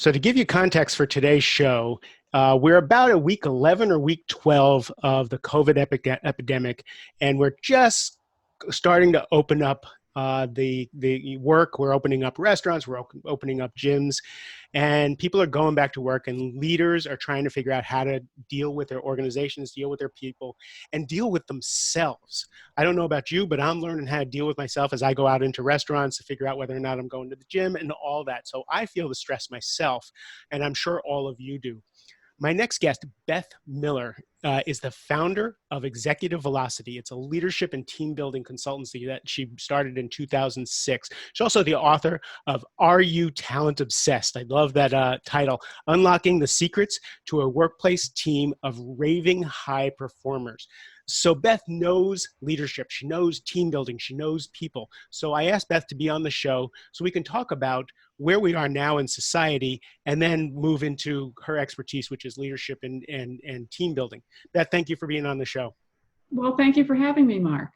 So to give you context for today's show, we're about a week 11 or week 12 of the COVID epidemic, and we're just starting to open up the work. We're opening up restaurants, we're opening up gyms, and people are going back to work, and leaders are trying to figure out how to deal with their organizations, deal with their people, and deal with themselves. I don't know about you, but I'm learning how to deal with myself as I go out into restaurants to figure out whether or not I'm going to the gym and all that. So I feel the stress myself, and I'm sure all of you do. My next guest, Beth Miller, is the founder of Executive Velocity. It's a leadership and team building consultancy that she started in 2006. She's also the author of Are You Talent Obsessed? I love that title, Unlocking the Secrets to a Workplace Team of Raving High Performers. So Beth knows leadership, she knows team building, she knows people. So I asked Beth to be on the show so we can talk about where we are now in society and then move into her expertise, which is leadership and team building. Beth, thank you for being on the show. Well, thank you for having me, Mark.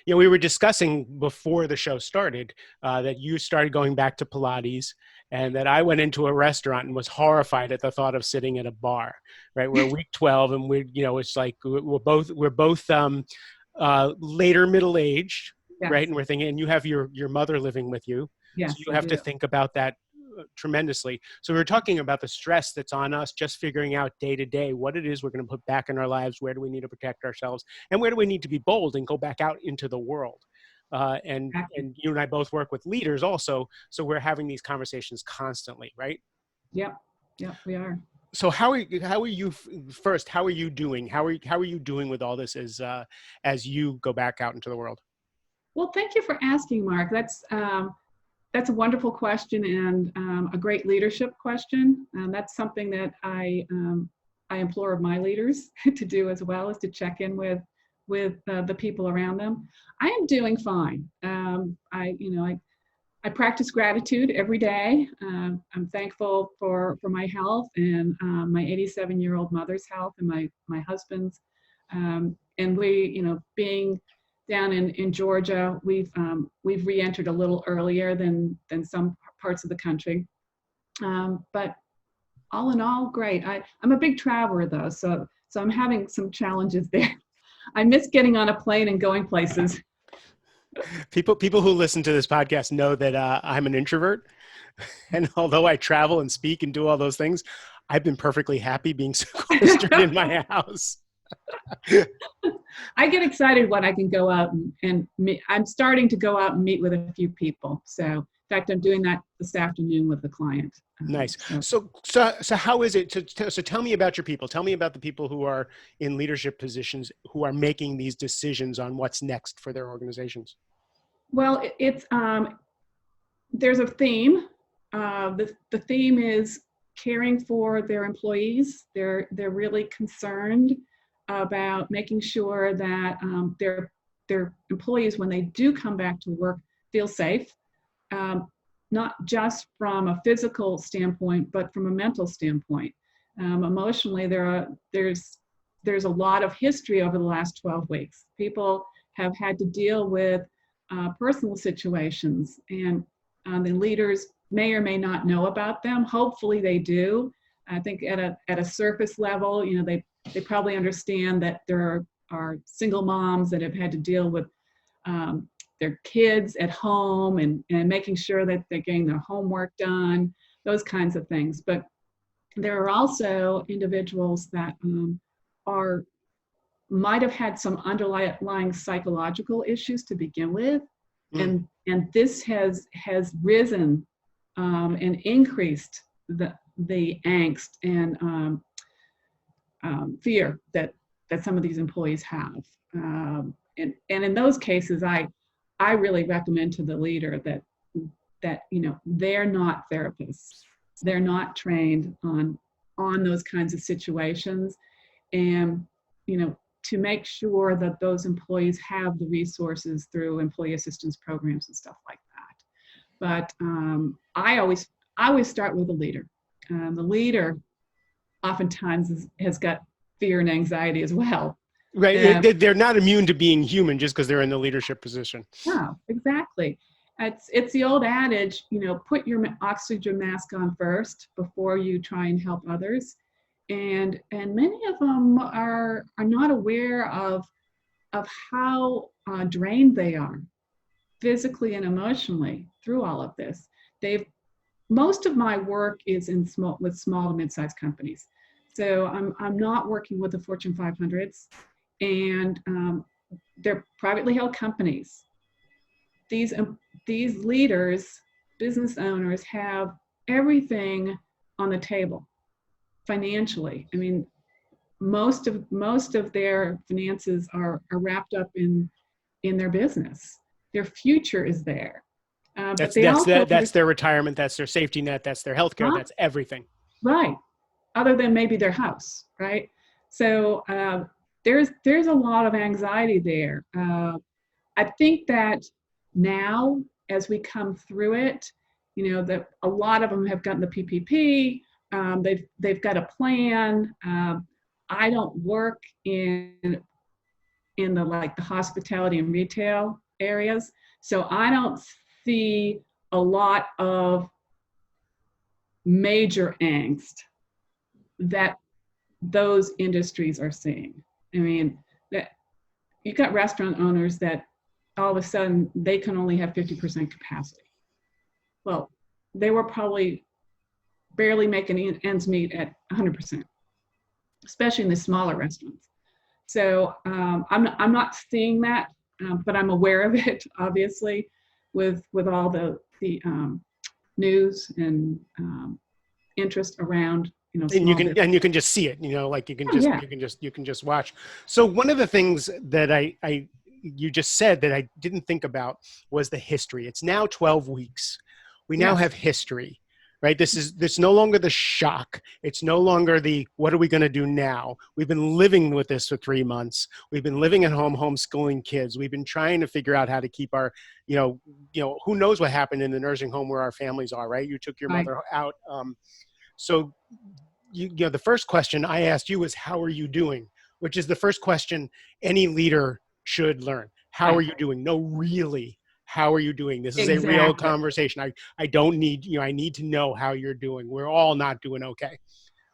You know, we were discussing before the show started that you started going back to Pilates, and that I went into a restaurant and was horrified at the thought of sitting at a bar. Right, we're week 12, and it's like we're both later middle aged, yes. Right, and we're thinking, and you have your mother living with you, yes, so you have to think about that tremendously. So we were talking about the stress that's on us, just figuring out day to day what it is we're going to put back in our lives, where do we need to protect ourselves, and where do we need to be bold and go back out into the world. And you and I both work with leaders also, so we're having these conversations constantly, right? Yep, we are. So how are you first? How are you doing? How are you doing with all this as you go back out into the world? Well, thank you for asking, Mark. That's a wonderful question and a great leadership question. That's something that I implore my leaders to do as well, is to check in with the people around them. I am doing fine. I practice gratitude every day. I'm thankful for my health and my 87-year-old mother's health and my husband's. And we, being down in Georgia, we've re-entered a little earlier than some parts of the country. But all in all, great. I'm a big traveler though, so I'm having some challenges there. I miss getting on a plane and going places. People who listen to this podcast know that I'm an introvert. And although I travel and speak and do all those things, I've been perfectly happy being sequestered in my house. I get excited when I can go out and meet. I'm starting to go out and meet with a few people. So in fact, I'm doing that this afternoon with a client. Nice. So how is it? So tell me about your people. Tell me about the people who are in leadership positions who are making these decisions on what's next for their organizations. Well, it's there's a theme. The theme is caring for their employees. They're really concerned about making sure that their employees, when they do come back to work, feel safe. Not just from a physical standpoint, but from a mental standpoint. Emotionally, there's a lot of history over the last 12 weeks. People have had to deal with personal situations, and the leaders may or may not know about them. Hopefully they do. I think at a surface level, they probably understand that there are single moms that have had to deal with their kids at home and making sure that they're getting their homework done, those kinds of things. But there are also individuals that might have had some underlying psychological issues to begin with. And this has risen and increased the angst and fear that some of these employees have. And in those cases, I really recommend to the leader that they're not therapists. They're not trained on those kinds of situations, and to make sure that those employees have the resources through employee assistance programs and stuff like that. But I always start with the leader. The leader oftentimes has got fear and anxiety as well. Right. They're not immune to being human just because they're in the leadership position. No, exactly. It's the old adage, put your oxygen mask on first before you try and help others. And many of them are not aware of how drained they are physically and emotionally through all of this. They've Most of my work is with small to mid-sized companies. So I'm not working with the Fortune 500s, and they're privately held companies. These leaders, business owners, have everything on the table financially. I mean, most of their finances are wrapped up in their business. Their future is there, but they also That's their retirement. That's their safety net. That's their healthcare. That's everything. right, other than maybe their house, right? So there's a lot of anxiety there. I think that now, as we come through it, that a lot of them have gotten the PPP. They've got a plan. I don't work in the hospitality and retail areas, so I don't see a lot of major angst that those industries are seeing. I mean, that you've got restaurant owners that all of a sudden they can only have 50% capacity. Well, they were probably barely making ends meet at 100%, especially in the smaller restaurants. So I'm not seeing that, but I'm aware of it, obviously, with all the news and interest around And you can just see it, like you can just watch. So one of the things that you just said that I didn't think about was the history. It's now 12 weeks. We now have history, right? This no longer the shock. It's no longer the, what are we going to do now? We've been living with this for 3 months. We've been living at home, homeschooling kids. We've been trying to figure out how to keep our, who knows what happened in the nursing home where our families are, right? You took your mother out. So the first question I asked you was, how are you doing? Which is the first question any leader should learn. How are you doing? No, really, how are you doing? This is a real conversation. I don't need, I need to know how you're doing. We're all not doing okay.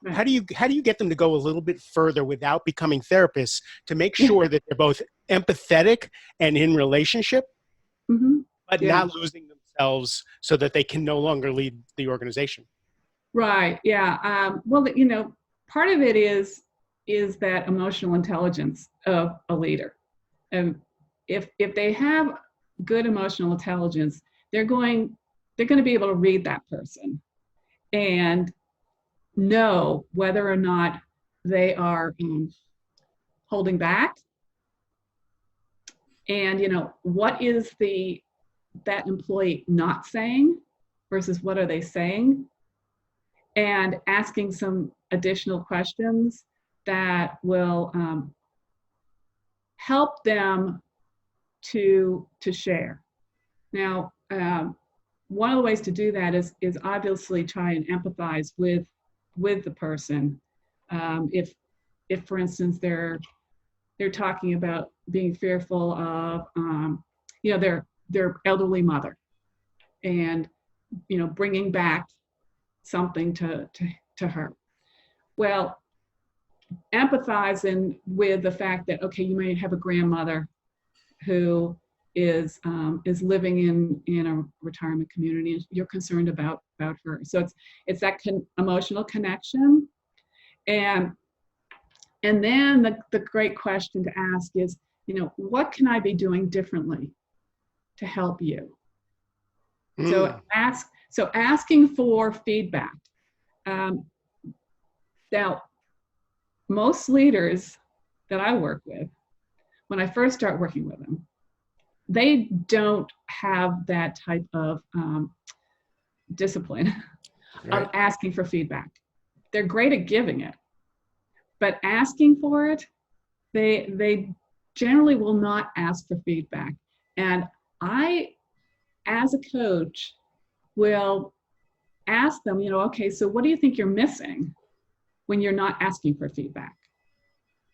Right. How do you get them to go a little bit further without becoming therapists to make sure that they're both empathetic and in relationship, but not losing themselves so that they can no longer lead the organization? Right. Yeah. Well, part of it is that emotional intelligence of a leader. And if they have good emotional intelligence, they're going to be able to read that person and know whether or not they are holding back, and what is that employee not saying versus what are they saying, and asking some additional questions that will help them to share. Now, one of the ways to do that is obviously try and empathize with the person. If for instance they're talking about being fearful of their elderly mother, and bringing back something to her. Well, empathizing with the fact that, okay, you may have a grandmother who is living in a retirement community, and you're concerned about her. So it's that emotional connection. And then the great question to ask is, what can I be doing differently to help you? So asking for feedback. Now, most leaders that I work with, when I first start working with them, they don't have that type of discipline of asking for feedback. They're great at giving it, but asking for it, they generally will not ask for feedback. And I, as a coach, will ask them, okay, so what do you think you're missing when you're not asking for feedback?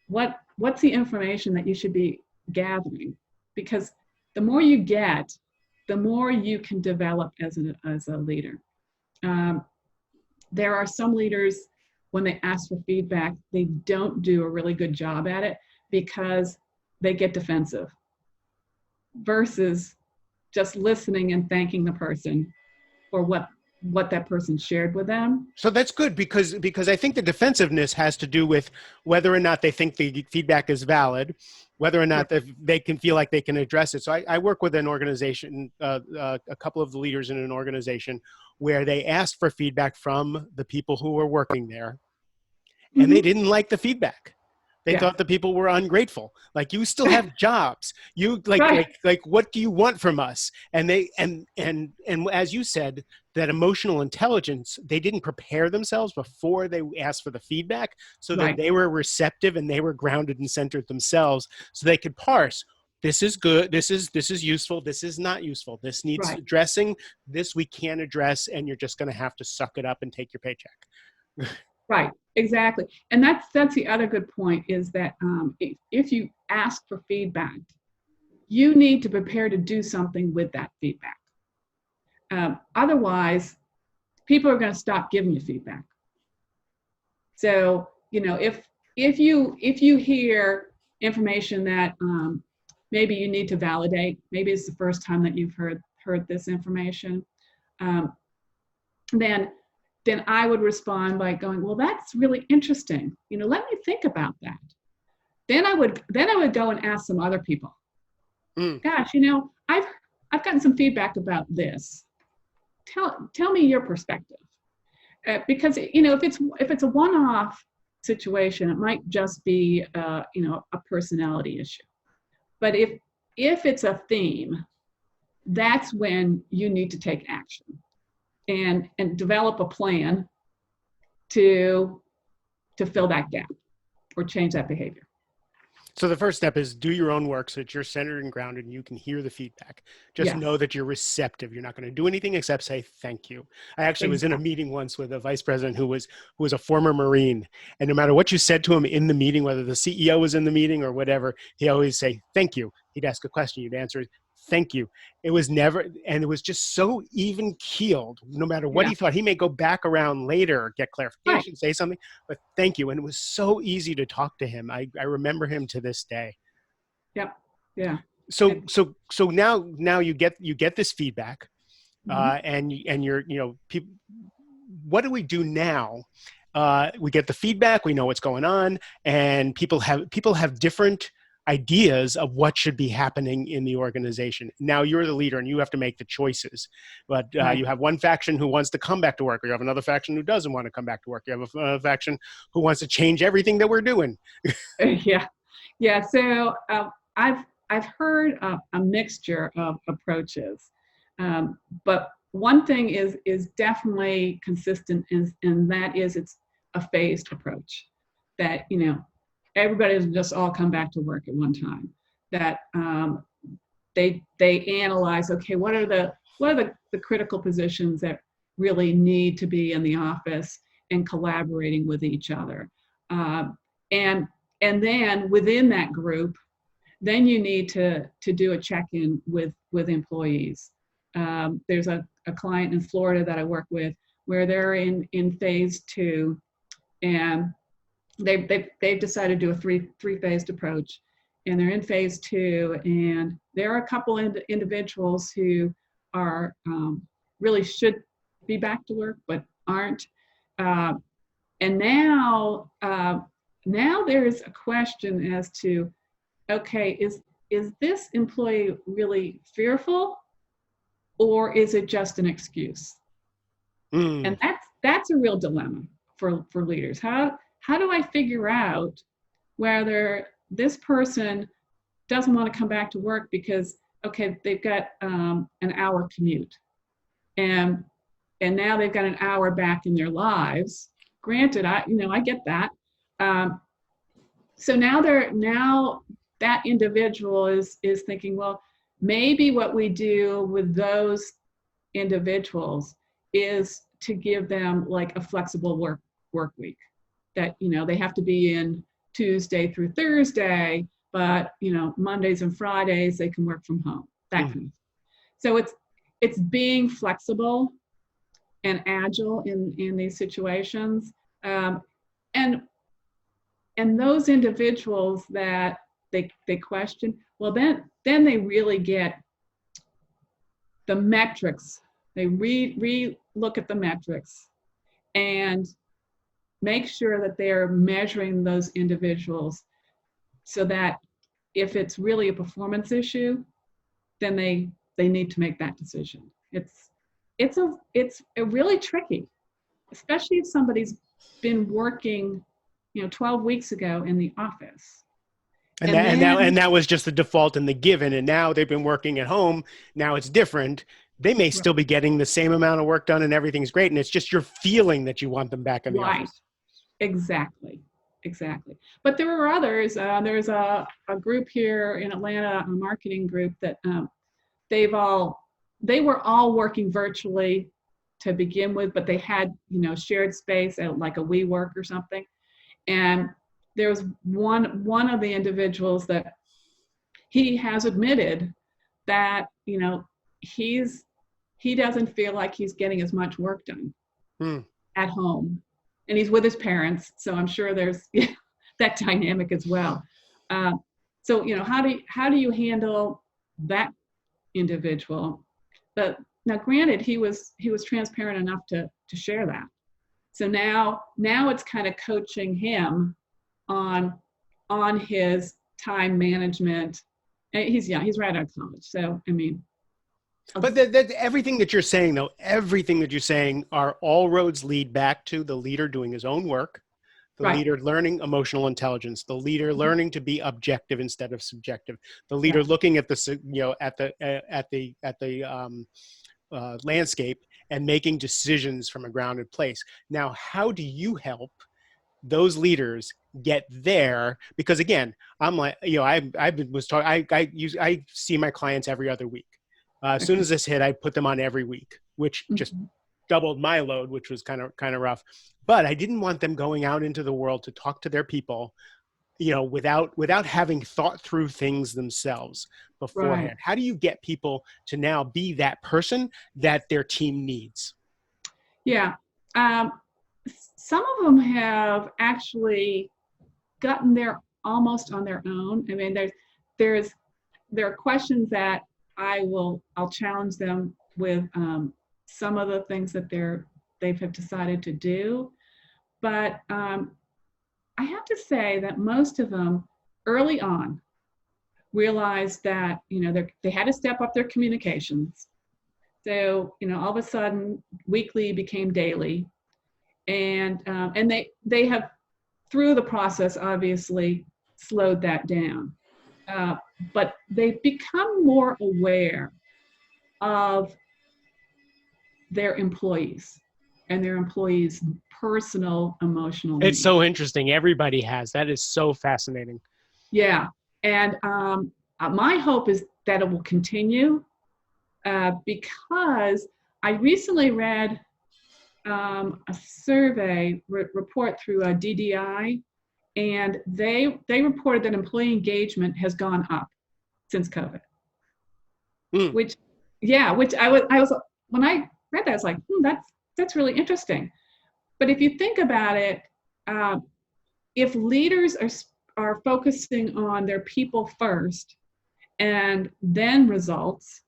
What's the information that you should be gathering? Because the more you get, the more you can develop as a leader. There are some leaders, when they ask for feedback, they don't do a really good job at it because they get defensive versus just listening and thanking the person for what that person shared with them. So that's good because I think the defensiveness has to do with whether or not they think the feedback is valid, whether or not they can feel like they can address it. So I work with an organization, a couple of the leaders in an organization where they asked for feedback from the people who were working there, and they didn't like the feedback. They thought the people were ungrateful. Like, you still have jobs. You like what do you want from us? And they and as you said, that emotional intelligence, they didn't prepare themselves before they asked for the feedback, so that they were receptive and they were grounded and centered themselves, so they could parse. This is good. This is useful. This is not useful. This needs addressing. This we can't address, and you're just going to have to suck it up and take your paycheck. Right, exactly. And that's the other good point is that if you ask for feedback, you need to prepare to do something with that feedback. Otherwise, people are going to stop giving you feedback. So, if you hear information that maybe you need to validate, maybe it's the first time that you've heard this information, then I would respond by going, well, that's really interesting. Let me think about that. Then I would go and ask some other people. Gosh, I've gotten some feedback about this. Tell me your perspective. Because if it's a one-off situation, it might just be a personality issue. But if it's a theme, that's when you need to take action. And develop a plan to fill that gap or change that behavior. So the first step is do your own work so that you're centered and grounded and you can hear the feedback. Just know that you're receptive. You're not going to do anything except say thank you. I actually was in a meeting once with a vice president who was a former Marine. And no matter what you said to him in the meeting, whether the CEO was in the meeting or whatever, he always say thank you. He'd ask a question, you'd answer thank you. It was never, and it was just so even keeled, no matter what he thought. He may go back around later, get clarification, say something, but thank you. And it was so easy to talk to him. I remember him to this day. Yep. Yeah. So now you get this feedback, and you're, people, what do we do now? We get the feedback, we know what's going on, and people have different ideas of what should be happening in the organization. Now you're the leader and you have to make the choices. But you have one faction who wants to come back to work, or you have another faction who doesn't want to come back to work. You have a faction who wants to change everything that we're doing. Yeah. So I've heard a mixture of approaches, but one thing is definitely consistent, and that is it's a phased approach. That everybody doesn't just all come back to work at one time. That they analyze, okay, what are the critical positions that really need to be in the office and collaborating with each other, and then within that group, then you need to do a check-in with employees. There's a client in Florida that I work with where they're in phase 2, and they've decided to do a three-phased approach, and they're in phase 2, and there are a couple individuals who are really should be back to work but aren't, and now there's a question as to, okay, is this employee really fearful, or is it just an excuse? And that's a real dilemma for leaders. How do I figure out whether this person doesn't want to come back to work because, okay, they've got an hour commute, and now they've got an hour back in their lives. Granted, I get that. So now that individual is thinking, well, maybe what we do with those individuals is to give them like a flexible work week. That they have to be in Tuesday through Thursday, but Mondays and Fridays they can work from home. That kind of thing. So it's being flexible and agile in these situations. Um, and those individuals that they question, well, then they really get the metrics. They look at the metrics and make sure that they're measuring those individuals so that if it's really a performance issue, then they need to make that decision. It's a really tricky, especially if somebody's been working, 12 weeks ago in the office. And that was just the default and the given. And now they've been working at home. Now it's different. They may still be getting the same amount of work done and everything's great. And it's just your feeling that you want them back in the office. Exactly. But there are others. There's a group here in Atlanta, a marketing group that they were all working virtually to begin with, but they had, shared space at like a WeWork or something. And there was one of the individuals that he has admitted that, he doesn't feel like he's getting as much work done at home. And he's with his parents, so I'm sure there's that dynamic as well. So how do you handle that individual? But now, granted, he was transparent enough to share that. So now it's kind of coaching him on his time management. And he's young; he's right out of college. So I mean. But everything that you're saying, though, everything that you're saying are all roads lead back to the leader doing his own work, the leader learning emotional intelligence, the leader learning to be objective instead of subjective, the leader looking at the landscape and making decisions from a grounded place. Now, how do you help those leaders get there? Because again, I'm like, I see my clients every other week. As soon as this hit, I put them on every week, which just doubled my load, which was kind of rough. But I didn't want them going out into the world to talk to their people, without having thought through things themselves beforehand. Right. How do you get people to now be that person that their team needs? Yeah. Some of them have actually gotten there almost on their own. I mean, there are questions that I'll challenge them with some of the things that they have decided to do. But I have to say that most of them early on realized that, they had to step up their communications. So, all of a sudden weekly became daily. And they have, through the process, obviously slowed that down. But they've become more aware of their employees and their employees' personal emotional needs. It's so interesting. Everybody has. That is so fascinating. Yeah. And my hope is that it will continue because I recently read a survey report through A.D.D, and they reported that employee engagement has gone up since COVID. Which I was when I read that, I was like, that's really interesting. But if you think about it, if leaders are focusing on their people first and then results,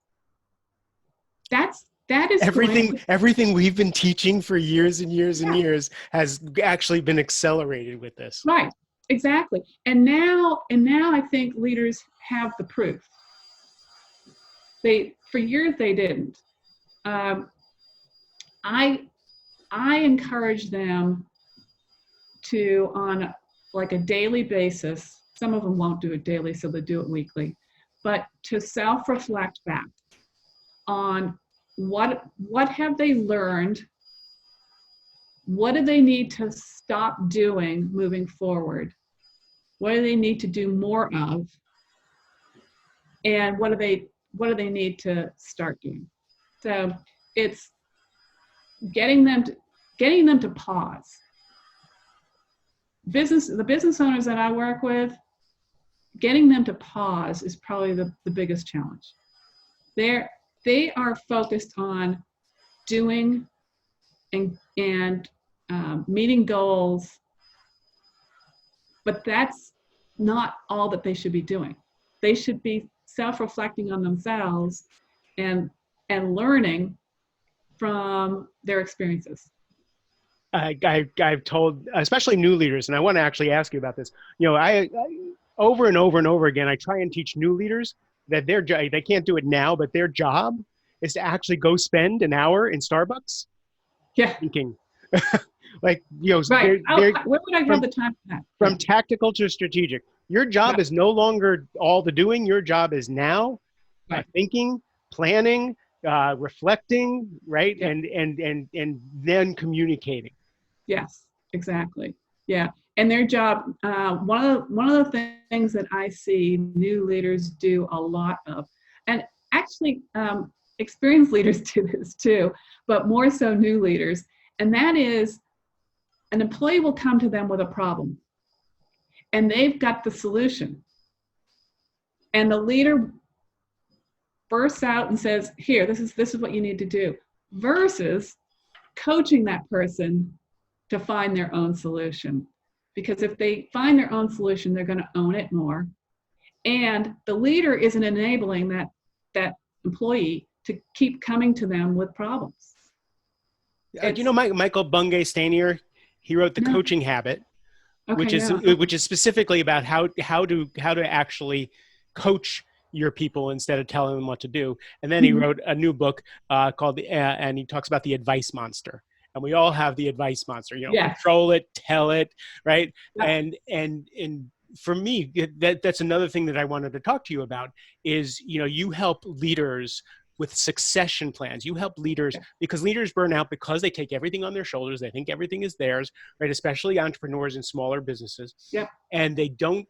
that is everything we've been teaching for years and years and years has actually been accelerated with this. Right, exactly. And now I think leaders have the proof. For years they didn't. I encourage them to, on like a daily basis, some of them won't do it daily, so they do it weekly, but to self-reflect back on what have they learned, what do they need to stop doing moving forward, what do they need to do more of, and what do they need to start doing. So it's getting them to pause. The business owners that I work with, getting them to pause is probably the biggest challenge. they are focused on doing and meeting goals, but that's not all that they should be doing. They should be self-reflecting on themselves and learning from their experiences. I've told, especially new leaders, and I want to actually ask you about this. I over and over and over again, I try and teach new leaders that they can't do it now, but their job is to actually go spend an hour in Starbucks Yeah. thinking. Like, right. Where would I have the time for that? From tactical to strategic. Your job is no longer all the doing. Your job is now thinking, planning, reflecting, right? Yeah. And then communicating. Yes, exactly. Yeah. And their job, one of the things that I see new leaders do a lot of, and actually experienced leaders do this too, but more so new leaders, and that is an employee will come to them with a problem and they've got the solution. And the leader bursts out and says, here, this is what you need to do, versus coaching that person to find their own solution. Because if they find their own solution, they're going to own it more. And the leader isn't enabling that employee to keep coming to them with problems. Michael Bungay Stanier, he wrote The Coaching Habit, which is specifically about how to actually coach your people instead of telling them what to do. And then he wrote a new book called and he talks about the advice monster. And we all have the advice monster, control it, tell it, right? Yeah. And for me, that's another thing that I wanted to talk to you about is, you help leaders with succession plans. You help leaders because leaders burn out because they take everything on their shoulders. They think everything is theirs, right? Especially entrepreneurs in smaller businesses. Yeah. And they don't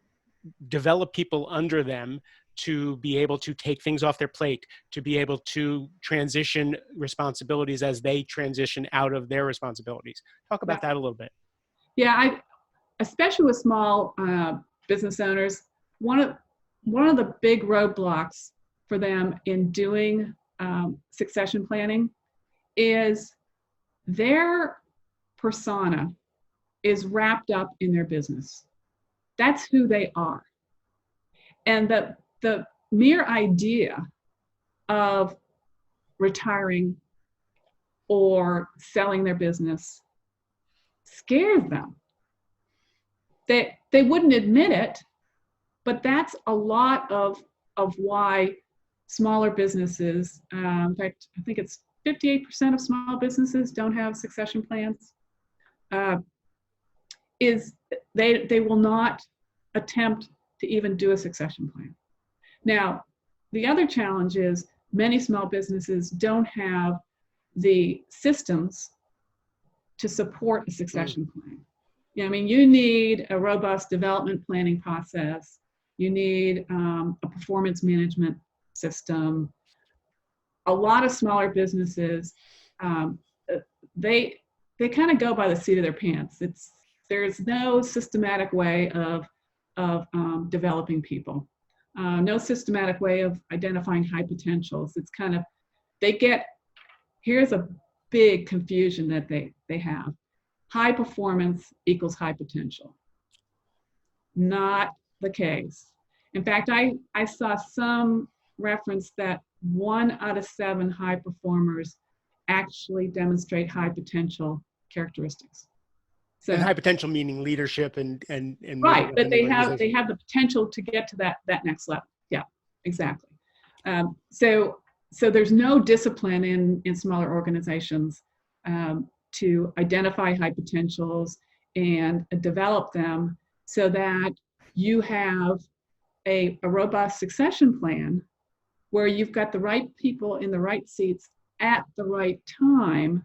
develop people under them to be able to take things off their plate, to be able to transition responsibilities as they transition out of their responsibilities. Talk about that a little bit. Yeah, especially with small business owners, one of the big roadblocks for them in doing succession planning is their persona is wrapped up in their business. That's who they are. And the mere idea of retiring or selling their business scares them. They wouldn't admit it, but that's a lot of why smaller businesses, in fact, I think it's 58% of small businesses don't have succession plans, is they will not attempt to even do a succession plan. Now, the other challenge is many small businesses don't have the systems to support a succession plan. I mean, you need a robust development planning process. You need a performance management system. A lot of smaller businesses, they kind of go by the seat of their pants. There's no systematic way of developing people. No systematic way of identifying high potentials. It's kind of, here's a big confusion that they have. High performance equals high potential. Not the case. In fact, I saw some reference that 1 out of 7 high performers actually demonstrate high potential characteristics. So, and high potential meaning leadership and right, but they have the potential to get to that next level. Yeah, exactly. So there's no discipline in smaller organizations to identify high potentials and develop them so that you have a robust succession plan where you've got the right people in the right seats at the right time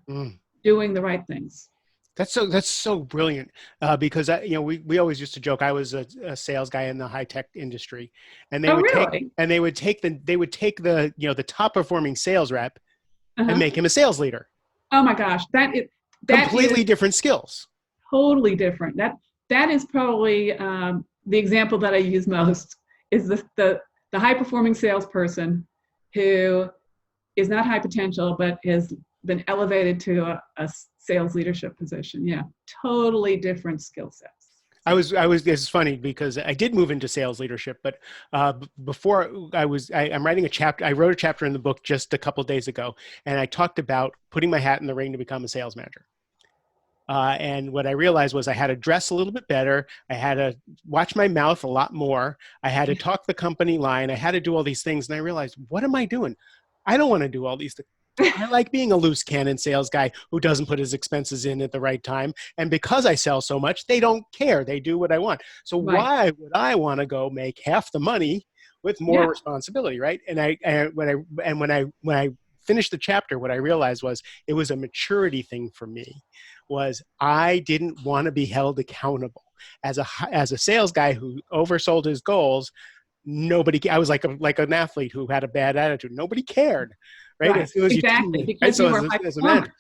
doing the right things. That's so brilliant because we always used to joke. I was a sales guy in the high tech industry, and they would take the top performing sales rep and make him a sales leader. Oh my gosh, that completely different skills. Totally different. That is probably the example that I use most is the high performing salesperson who is not high potential, but has been elevated to a sales leadership position. Yeah, totally different skill sets. It's funny because I did move into sales leadership, but before I'm writing a chapter. I wrote a chapter in the book just a couple of days ago, and I talked about putting my hat in the ring to become a sales manager. And what I realized was I had to dress a little bit better. I had to watch my mouth a lot more. I had to talk the company line. I had to do all these things. And I realized, what am I doing? I don't want to do all these things. I like being a loose cannon sales guy who doesn't put his expenses in at the right time. And because I sell so much, they don't care. They do what I want. So Right. why would I want to go make half the money with more Yeah. responsibility, right? When I finished the chapter, what I realized was it was a maturity thing for me. Was I didn't want to be held accountable as a sales guy who oversold his goals. Nobody. I was like an athlete who had a bad attitude. Nobody cared, right? Right. As soon as you didn't, Exactly. right? Because So you were a high as a manager, performer.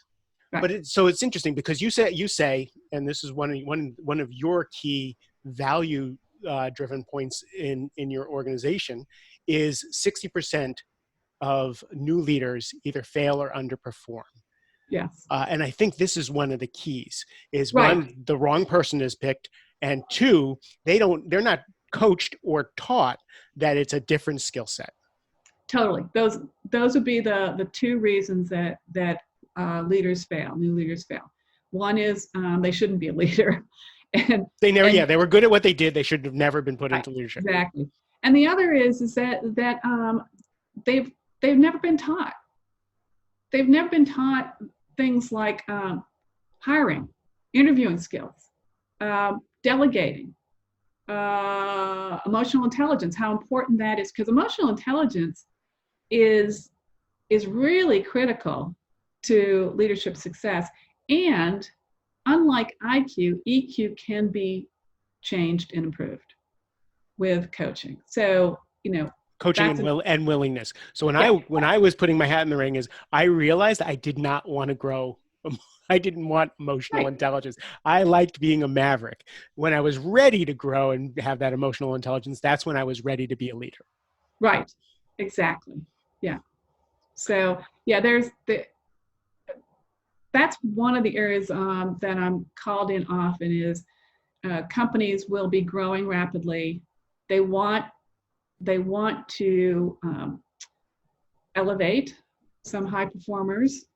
Right. but so it's interesting because you say, and this is one of your key value driven points in your organization is 60% of new leaders either fail or underperform. Yes. And I think this is one of the keys is Right. one, the wrong person is picked. And two, they're not coached or taught that it's a different skill set. Totally. Those would be the two reasons that leaders fail. New leaders fail. One is they shouldn't be a leader, and They were good at what they did. They should have never been put right, into leadership. exactly. And the other is that they've never been taught. They've never been taught things like hiring, interviewing skills, delegating, emotional intelligence. How important that is, because emotional intelligence is really critical to leadership success. And unlike IQ, EQ can be changed and improved with coaching. So, Coaching and willingness. So yeah, when I was putting my hat in the ring is I realized I did not want to grow. I didn't want emotional right, intelligence. I liked being a maverick. When I was ready to grow and have that emotional intelligence, that's when I was ready to be a leader. right, exactly. Yeah. So yeah, that's one of the areas that I'm called in often is companies will be growing rapidly. They want to elevate some high performers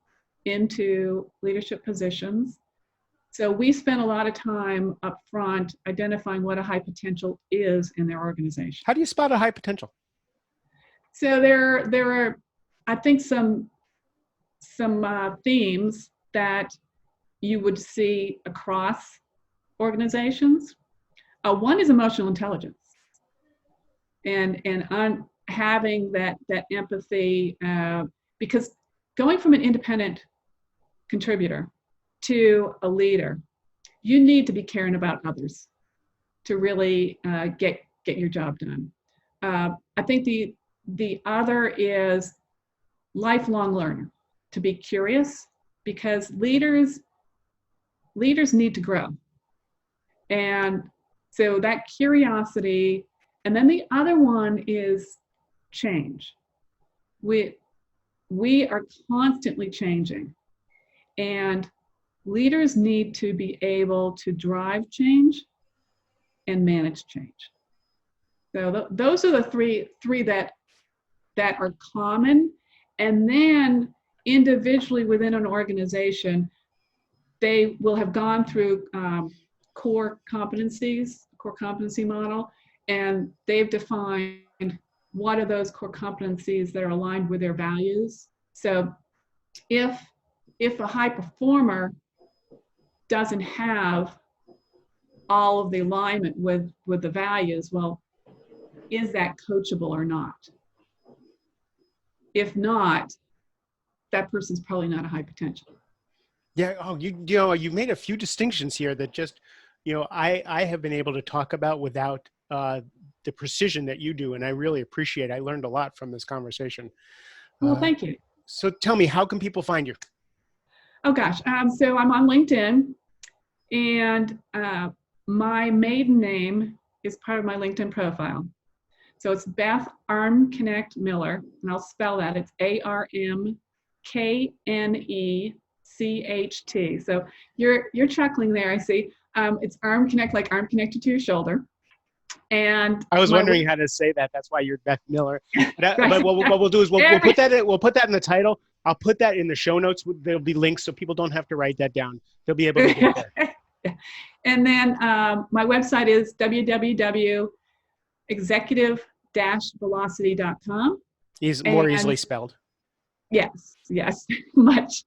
into leadership positions. So we spend a lot of time up front identifying what a high potential is in their organization. How do you spot a high potential? So there are, I think, some themes that you would see across organizations. One is emotional intelligence, and on having that empathy, because going from an independent contributor to a leader, you need to be caring about others to really get your job done. I think the other is lifelong learner, to be curious, because leaders need to grow. And so that curiosity, and then the other one is change. We are constantly changing, and leaders need to be able to drive change and manage change. So those are the three that are common. And then individually within an organization, they will have gone through core competency model, and they've defined what are those core competencies that are aligned with their values. So if a high performer doesn't have all of the alignment with the values, well, is that coachable or not? If not, that person's probably not a high potential. Yeah. Oh, you made a few distinctions here that just, I have been able to talk about without the precision that you do. And I really appreciate it. I learned a lot from this conversation. Well, thank you. So tell me, how can people find you? Oh gosh. So I'm on LinkedIn, and my maiden name is part of my LinkedIn profile. So it's Beth Armknecht Miller, and I'll spell that. It's Armknecht. So you're chuckling there, I see. It's Armknecht, like arm connected to your shoulder. And I was my wondering how to say that. That's why you're Beth Miller. But, right, what we'll do is we'll put that in the title. I'll put that in the show notes. There'll be links so people don't have to write that down. They'll be able to get there. And then my website is www.executive-velocity.com. He's more easily spelled. Yes, much.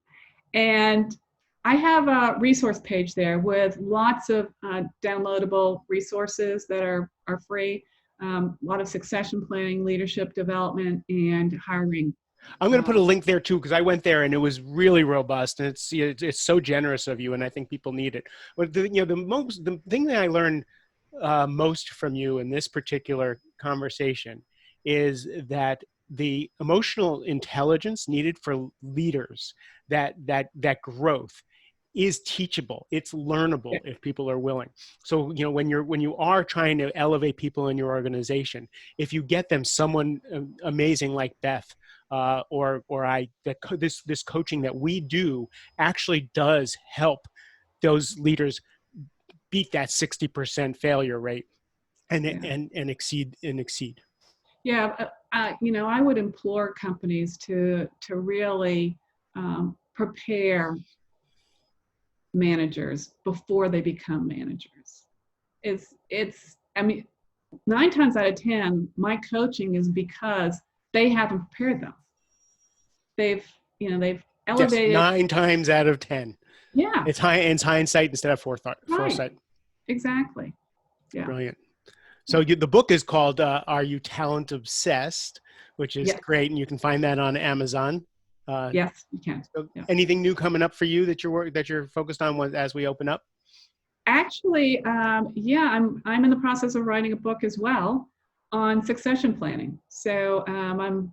And I have a resource page there with lots of downloadable resources that are free. A lot of succession planning, leadership development, and hiring. I'm going to put a link there too, because I went there and it was really robust, and it's so generous of you, and I think people need it. But the thing that I learned most from you in this particular conversation is that the emotional intelligence needed for leaders, that growth is teachable. It's learnable if people are willing. So, when you are trying to elevate people in your organization, if you get them someone amazing like Beth, this coaching that we do actually does help those leaders beat that 60% failure rate and exceed. Yeah, I would implore companies to really prepare managers before they become managers. I mean, 9 times out of 10, my coaching is because they haven't prepared them. They've elevated. Yes, 9 times out of 10. Yeah. It's hindsight instead of foresight. Right. Exactly. Yeah. Brilliant. So the book is called Are You Talent Obsessed, which is great, and you can find that on Amazon. Yes, you can. So anything new coming up for you that you're focused on as we open up? Actually, I'm in the process of writing a book as well on succession planning. So I'm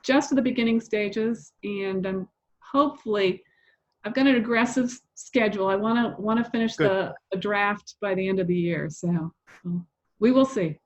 just at the beginning stages, and I'm hopefully I've got an aggressive schedule. I want to finish the draft by the end of the year. So we will see.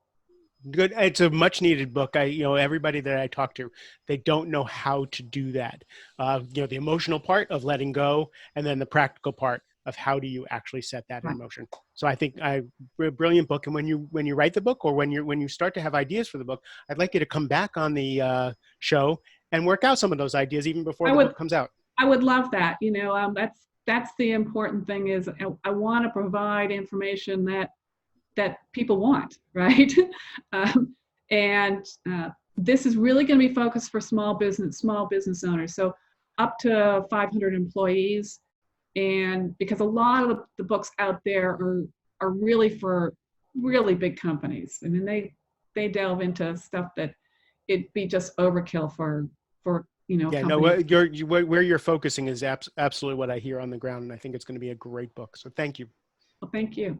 Good. It's a much needed book. Everybody that I talk to, they don't know how to do that. The emotional part of letting go, and then the practical part of how do you actually set that in motion. So I think a brilliant book. And when you write the book, or when you start to have ideas for the book, I'd like you to come back on the show and work out some of those ideas even before the book comes out. I would love that. That's the important thing is I want to provide information that people want, right? This is really going to be focused for small business owners. So up to 500 employees. And because a lot of the books out there are really for really big companies. I mean, they delve into stuff that it'd be just overkill for companies. Where you're focusing is absolutely what I hear on the ground, and I think it's going to be a great book. So thank you. Well, thank you.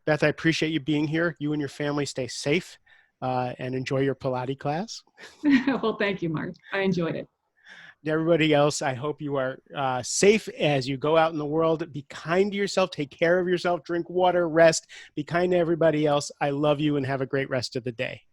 Beth, I appreciate you being here. You and your family stay safe and enjoy your Pilates class. Well, thank you, Mark. I enjoyed it. To everybody else, I hope you are safe as you go out in the world. Be kind to yourself. Take care of yourself. Drink water. Rest. Be kind to everybody else. I love you, and have a great rest of the day.